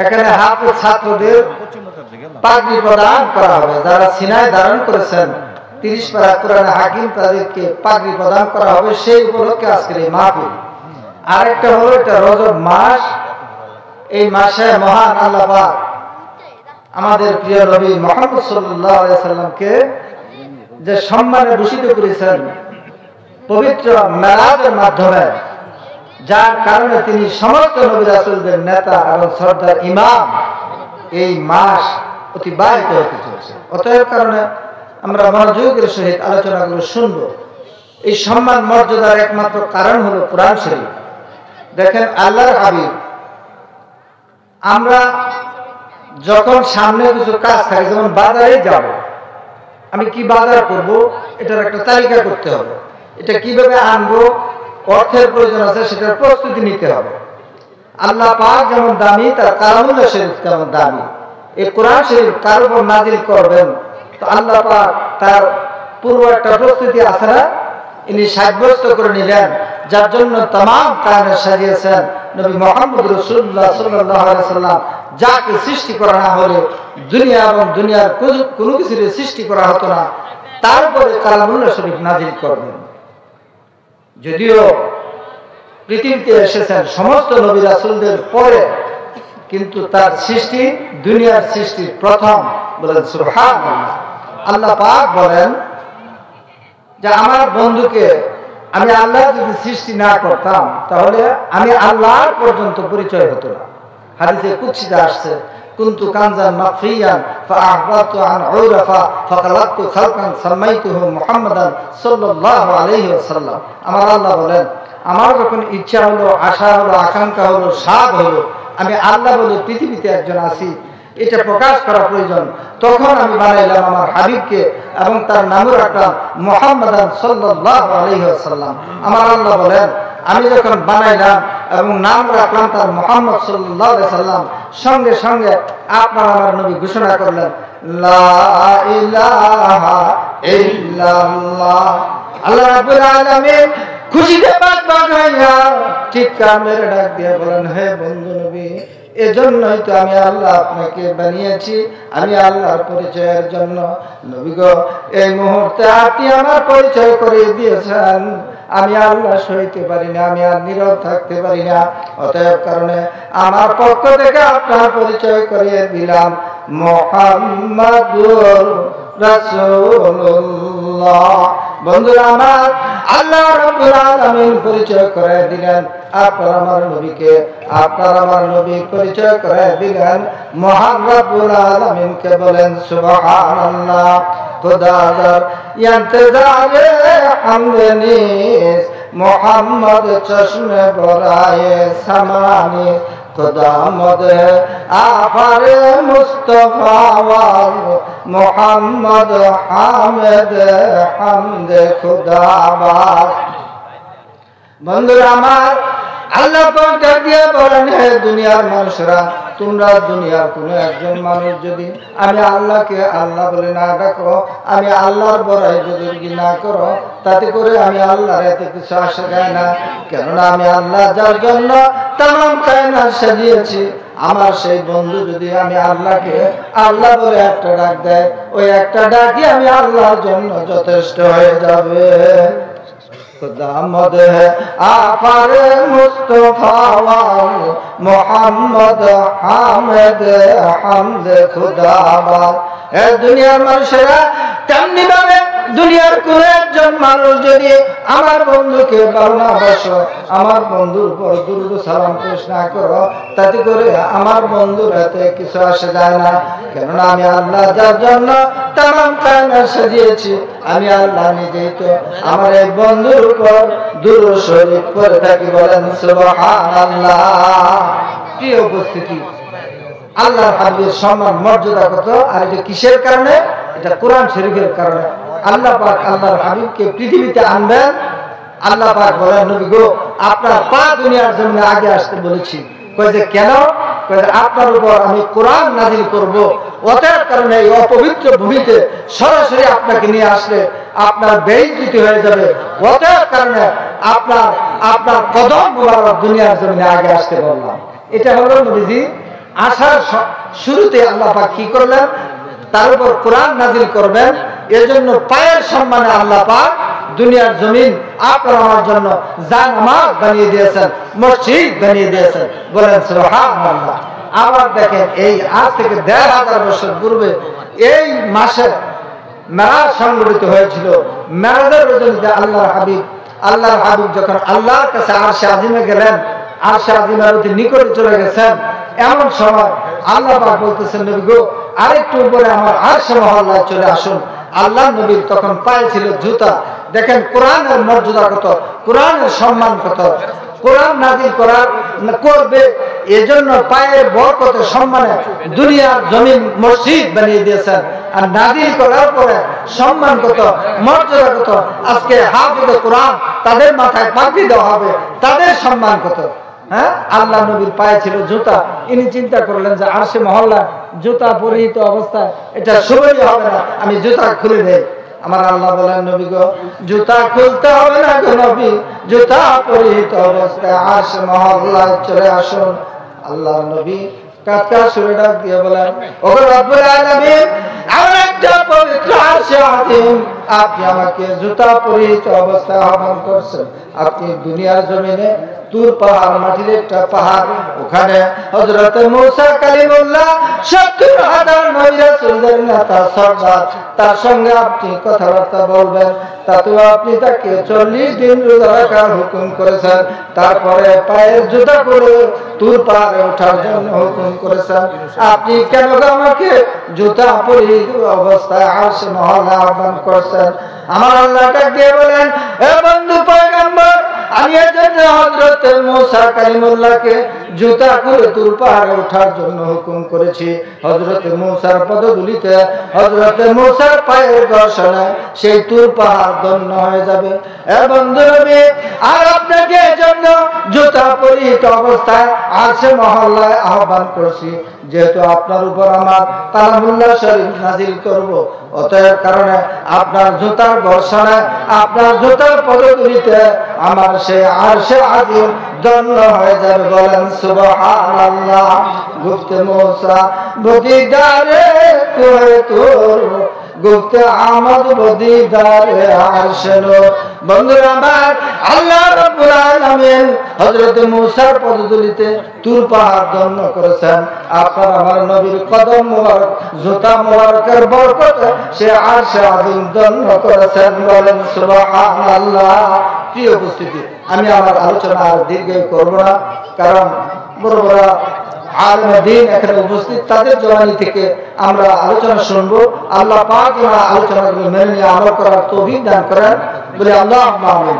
এখানে হাফেজ ছাত্রদের পাগড়ি প্রদান করা হবে। যারা সিনায় ধারণ করেছেন 30 পারা কোরআনে হাকিম, তাদেরকে পাগড়ি প্রদান করা হবে। সেই উপলক্ষে আজকের এই মাহফিল। আরেকটা হলো, এটা রজব মাস। এই মাসে মহান আল্লাহ পাক আমাদের প্রিয় নবী মুহাম্মদ সাল্লাল্লাহু আলাইহি সাল্লামকে যে সম্মানে ভূষিত করেছেন পবিত্র মেরাজের মাধ্যমে, যার কারণে তিনি সমস্ত নবী রাসূলদের নেতা এবং সর্দার ইমাম। এই মাস অতিবাহিত হতে চলেছে। অতএব কারণে আমরা মনোযোগের সহিত আলোচনাগুলো শুনব। এই সম্মান মর্যাদার একমাত্র কারণ হলো কোরআন শরীফ। দেখেন, আল্লাহর হাবিব, আমরা যখন সামনে কিছু কাজ থাকে, যেমন বাজারে যাব, আমি কি বাজার করব, এটার একটা তালিকা করতে হবে। এটা কিভাবে আনবো, অর্থের প্রয়োজন আছে, সেটার প্রস্তুতি নিতে হবে। আল্লাহ পাক যেমন দামি, তার কালামুল্লাহ শরীফ তেমন দামি। এই কোরআন শরীফ কার উপর নাজিল করবেন, তো আল্লাহ পাক তার পূর্ব একটা প্রস্তুতি আছে না, ইনি সাব্যস্ত করে নিলেন, যার জন্য तमाम কায়নাত সাজিয়েছেন নবী মুহাম্মদ রাসূলুল্লাহ সাল্লাল্লাহু আলাইহি সাল্লাম। যাকে সৃষ্টি করা না হলে দুনিয়া এবং দুনিয়ার কোনো কিছুর সৃষ্টি করা হতো না, তারপরে কালামুল্লাহ শরীফ নাজিল করবেন। যদিও পৃথিবীতে এসেছেন সমস্ত নবী রাসূলদের পরে, কিন্তু তার সৃষ্টি দুনিয়ার সৃষ্টির প্রথম। বলেন সুবহানাল্লাহ। আল্লাহ পাক বলেন যে আমার বন্ধুকে আমি আল্লাহ যদি সৃষ্টি না করতাম, তাহলে আমি আল্লাহর পর্যন্ত পরিচয় হতো না। হাদিসে কুদসিতে আসছে, কুনতু কানজান মাফিয়ান ফাআহবাতু আন উরাফা ফাখালাকতু খালকান সামাইতুহু মুহাম্মাদান সাল্লাল্লাহু আলাইহি ওয়াসাল্লাম। আমার আল্লাহ বলেন, আমার যখন ইচ্ছা হলো, আশা হলো, আকাঙ্ক্ষা হলো, সাধ হলো, আমি আল্লাহ বলে পৃথিবীতে একজন আছি, এটা প্রকাশ করা প্রয়োজন, তখন আমি বানাইলাম আমার হাবিবকে এবং তার নাম রাখলাম মুহাম্মাদান সাল্লাল্লাহু আলাইহি ওয়াসাল্লাম। আমার আল্লাহ বলেন, আমি যখন বানাইলাম এবং নাম রাখলাম তার মুহাম্মদ সাল্লাল্লাহু আলাইহি ওয়াসাল্লাম, সঙ্গে সঙ্গে আপনার আমার নবী ঘোষণা করলেন, লা ইলাহা ইল্লাল্লাহ। আল্লাহ রাব্বুল আলামিন খুশিতে পাক হইয়া চিৎকার মেরে ডাক দিয়ে বলেন, হে বন্ধু নবী, এজন্যই তো আমি আল্লাহ আপনাকে বানিয়েছি, আমি আল্লাহর পরিচয়ের জন্য। নবী গো, এই মুহূর্তে আপনি আমার পরিচয় করে দিয়েছেন, আমি আল্লাহ সইতে পারি না, আমি আর নীরব থাকতে পারি না। অতএব কারণে আমার পক্ষ থেকে আপনার পরিচয় করিয়ে দিলাম, মুহাম্মাদুর রাসূলুল্লাহ। বন্ধুরা আমার, আল্লাহ রাব্বুল আলামিন পরিচয় করে দিলেন আপনার আমার নবীকে, আপনার আমার নবী পরিচয় করে দিলেন মহান রাব্বুল আলামিনকে। বলেন সুবহানাল্লাহ। খুদাদার ইন্তজারে হামদনিস মুহাম্মদ চশমে বরায়ে সামানি, खुदा मद आफारे मुस्तफा मोहम्मद हामिद हमद खुदाबाद। বন্ধুরা আমার, আল্লাহ পাক ডাক দিয়ে বলেন, হে দুনিয়ার মানুষরা, তোমরা দুনিয়ার কোনো একজন মানুষ যদি আমি আল্লাহকে আল্লাহ বলে না ডাকো, আমি আল্লাহর বড়াই যদি না করো, তাতে করে আমি আল্লাহর এতে কিছু আসে যায় না। কেননা আমি আল্লাহ যার জন্য তামাম কায়নাত সাজিয়েছি, আমার সেই বন্ধু যদি আমি আল্লাহকে আল্লাহ বলে একটা ডাক দেয়, ওই একটা ডাকই আমি আল্লাহর জন্য যথেষ্ট হয়ে যাবে। खुदा मद है आफारे मुस्तफा मोहम्मद हामिद हमद खुदाबाद। ए दुनिया মানুষেরা তেমনি ভাবে দুনিয়ার কোন একজন মানুষ যদি আমার বন্ধুকে ভালোবাসো, আমার বন্ধুর উপর দুরূদ সালাম পেশ না করো, তাতে করে আমার বন্ধুর হাতে কিছু আসে যায় না। কেননা আমি আল্লাহ যার জন্য তামাম কায়নাত সাজিয়েছি, আমি আল্লাহ নিজেই তো আমার এই বন্ধুর উপর দুরূদ শরীফ পড়ে থাকি। বলেন সুবহানাল্লাহ। প্রিয় উপস্থিতি, আল্লাহর হাবিবের সম্মান মর্যাদা কত, আর এটা কিসের কারণে? এটা কোরআন শরীফের কারণে। আল্লাহ পাক আল্লাহর হাবিবকে পৃথিবীতে আনবেন। আল্লাহ পাক বলেন, নবী গো, আপনার পা দুনিয়ার জমিনে আগে আসতে বলেছি। কয় যে কেন? কয় যে আপনার উপর আমি কোরআন নাযিল করব। অতএব কারণে এই অপবিত্র ভূমিতে সরাসরি আপনাকে নিয়ে আসলে আপনার বেইজ্জতি হয়ে যাবে। অতএব কারণে আপনার কদম মুবারক দুনিয়ার জমিনে আগে আসতে বললাম। এটা হলো নবীজি আসার শুরুতে আল্লাহ পাক কি করলেন, তার উপর কোরআন নাজিল করবেন। এজন্য পায়ের সম্মানে আল্লাহ পাক দুনিয়ার জমিন আপনার আমার জন্য জান্নাত বানিয়ে দিয়েছেন, মসজিদ বানিয়ে দিয়েছেন। বলেন সুবহানাল্লাহ। আবার দেখেন, এই আজ থেকে ১৫০০ বছর পূর্বে এই মাসে মেরাজ সংগঠিত হয়েছিল। মেরাজের রজনীতে আল্লাহর হাবিব যখন আল্লাহর কাছে আরশে আজিমে গেলেন, আরশে আজিমের অতি নিকটে চলে গেছেন, এমন সময় আল্লাহ পাক বলতেছেন, নবী গো আরেকটু উপরে আমার আরশে মহল্লায় চলে আসুন। আল্লাহ নবীর তখন পায়ে ছিল জুতা। দেখেন কোরআনের মর্যাদা কত, কোরআনের সম্মান কত। কোরআন নাজিল করবে এজন্য পায়ের বরকত সম্মানে দুনিয়ার জমিন মসজিদ বানিয়ে দিয়েছেন। আর নাজিল করার পরে সম্মান কত, মর্যাদা কত। আজকে হাফেজে কোরআন, তাদের মাথায় পাগড়ি দেওয়া হবে, তাদের সম্মান কত। হ্যাঁ, আল্লাহ নবীর পায়ে ছিল জুতা। ইনি চিন্তা করলেন যে আরশে মহল্লা জুতা পরিহিত অবস্থায় এটা শোভনীয় হবে না, আমি জুতা খুলে দেই। আমার আল্লাহ বলেন, নবী গো জুতা খুলতে হবে না গো নবী, জুতা পরিহিত অবস্থায় আরশে মহল্লায় চলে আসুন। আল্লাহ নবী কাঁদকা সুরে ডাক দিয়ে বলেন, ওগো রব্বুল আলামিন, এমন একটা পবিত্র আরশে আজিম আপনি আমাকে জুতা পরিহিত অবস্থায় আহ্বান করছেন। আপনি দুনিয়ার জমিনে তুর পাহাড়, মাটির একটা পাহাড়, ওখানে হযরত মূসা কালিমুল্লাহ ৭০,০০০ নবী রাসূলদের নেতা সর্দার, তার সঙ্গে আপনি কথাবার্তা বলবেন। তাতেও আপনি তাকে ৪০ দিন রোজা রাখার হুকুম করেছেন। তারপরে পায়ের জুতা পরে তুর পাহাড়ে ওঠার জন্য হুকুম করেছেন। আপনি কেন আমাকে জুতা পরিহিত অবস্থায় আরশে মহল্লা আহ্বান করছেন? আমার আল্লাহ ডাক দিয়ে বলেন, এ বন্ধু পয়গম্বর, আমি এজন্য হযরত মূসা কালিমুল্লাহকে জুতা খুলে তুর পাহাড়ে ওঠার জন্য হুকুম করেছি। হযরত মূসার পদধূলিতে, হযরত মূসার পায়ের ঘর্ষণে সেই তুর পাহাড় ধন্য হয়ে যাবে। এ বন্ধু নবী, আর আপনাকে এজন্য জুতা পরিহিত অবস্থায় আরশে মহল্লায় আহ্বান করছি, যেহেতু আপনার উপর আমার কালামুল্লাহ শরীফ নাজিল করব। অতএব কারণে আপনার জুতার ঘর্ষণে, আপনার জুতার পদধূলিতে আমার সেই আরশে আজিম ধন্য হয়ে যাবে। বলেন সুবহানাল্লাহ। গুপ্তে মূসা বদিদারে কোহে তোর, গুপ্তে আমদ বদিদারে আরশে নূর। বন্ধুরা আমার, আল্লাহ রাব্বুল আলামিন হযরত মূসার পদধূলিতে তুর পাহাড় ধন্য করেছেন। আপনার আমার নবীর কদম মোবারক, জুতা মোবারকের বরকতে সে আরশে আজিম ধন্য করেছেন। বলেন সুবহানাল্লাহ। প্রিয় উপস্থিতি, আমি আমার আলোচনা আর দীর্ঘায়িত করব না, কারণ বড় বড় আলেম দ্বীন এখানে উপস্থিত, তাদের জবানি থেকে আমরা আলোচনা শুনবো। আল্লাহ পাক যেন আলোচনাগুলো মেনে নিয়ে আমল করার তৌফিক দান করেন। বলে আল্লাহুম্মা আমিন।